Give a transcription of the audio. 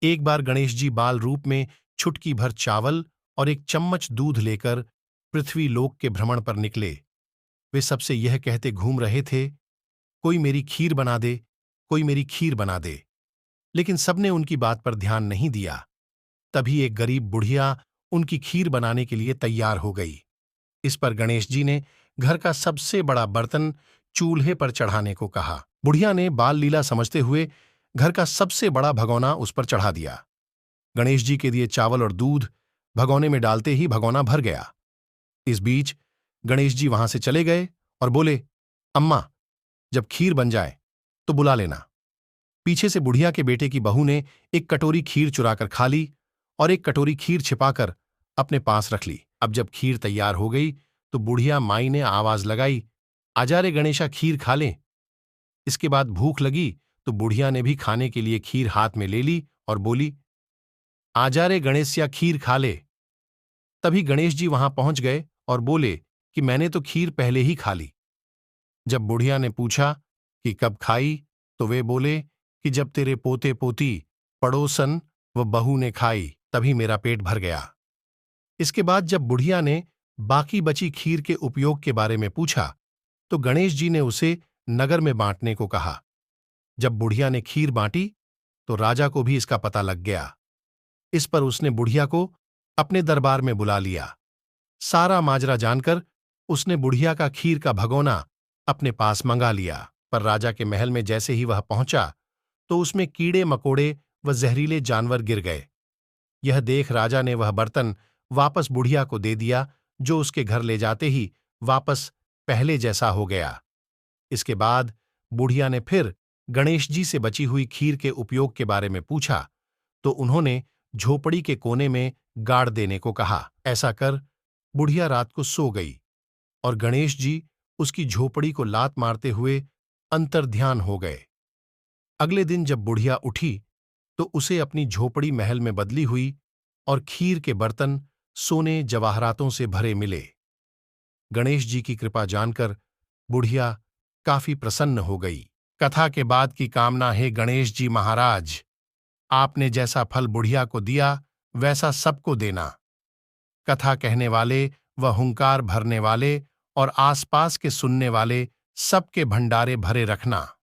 एक बार गणेश जी बाल रूप में चुटकी भर चावल और एक चम्मच दूध लेकर पृथ्वी लोक के भ्रमण पर निकले। वे सबसे यह कहते घूम रहे थे, कोई मेरी खीर बना दे, कोई मेरी खीर बना दे। लेकिन सबने उनकी बात पर ध्यान नहीं दिया। तभी एक गरीब बुढ़िया उनकी खीर बनाने के लिए तैयार हो गई। इस पर गणेश जी ने घर का सबसे बड़ा बर्तन चूल्हे पर चढ़ाने को कहा। बुढ़िया ने बाल लीला समझते हुए घर का सबसे बड़ा भगोना उस पर चढ़ा दिया। गणेश जी के लिए चावल और दूध भगोने में डालते ही भगोना भर गया। इस बीच गणेश जी वहां से चले गए और बोले, अम्मा, जब खीर बन जाए तो बुला लेना। पीछे से बुढ़िया के बेटे की बहू ने एक कटोरी खीर चुराकर खा ली और एक कटोरी खीर छिपाकर अपने पास रख ली। अब जब खीर तैयार हो गई तो बुढ़िया माई ने आवाज लगाई, आजा रे गणेशा, खीर खा लें। इसके बाद भूख लगी तो बुढ़िया ने भी खाने के लिए खीर हाथ में ले ली और बोली, आजा रे गणेशिया, खीर खा ले। तभी गणेश जी वहां पहुंच गए और बोले कि मैंने तो खीर पहले ही खा ली। जब बुढ़िया ने पूछा कि कब खाई तो वे बोले कि जब तेरे पोते पोती, पड़ोसन व बहू ने खाई तभी मेरा पेट भर गया। इसके बाद जब बुढ़िया ने बाकी बची खीर के उपयोग के बारे में पूछा तो गणेश जी ने उसे नगर में बांटने को कहा। जब बुढ़िया ने खीर बांटी तो राजा को भी इसका पता लग गया। इस पर उसने बुढ़िया को अपने दरबार में बुला लिया। सारा माजरा जानकर उसने बुढ़िया का खीर का भगोना अपने पास मंगा लिया। पर राजा के महल में जैसे ही वह पहुंचा तो उसमें कीड़े मकोड़े व जहरीले जानवर गिर गए। यह देख राजा ने वह बर्तन वापस बुढ़िया को दे दिया, जो उसके घर ले जाते ही वापस पहले जैसा हो गया। इसके बाद बुढ़िया ने फिर गणेश जी से बची हुई खीर के उपयोग के बारे में पूछा तो उन्होंने झोपड़ी के कोने में गाड़ देने को कहा। ऐसा कर बुढ़िया रात को सो गई और गणेश जी उसकी झोपड़ी को लात मारते हुए अंतर्ध्यान हो गए। अगले दिन जब बुढ़िया उठी तो उसे अपनी झोपड़ी महल में बदली हुई और खीर के बर्तन सोने जवाहरातों से भरे मिले। गणेश जी की कृपा जानकर बुढ़िया काफी प्रसन्न हो गई। कथा के बाद की कामना है गणेश जी महाराज, आपने जैसा फल बुढ़िया को दिया वैसा सबको देना। कथा कहने वाले व हुंकार भरने वाले और आसपास के सुनने वाले सबके भंडारे भरे रखना।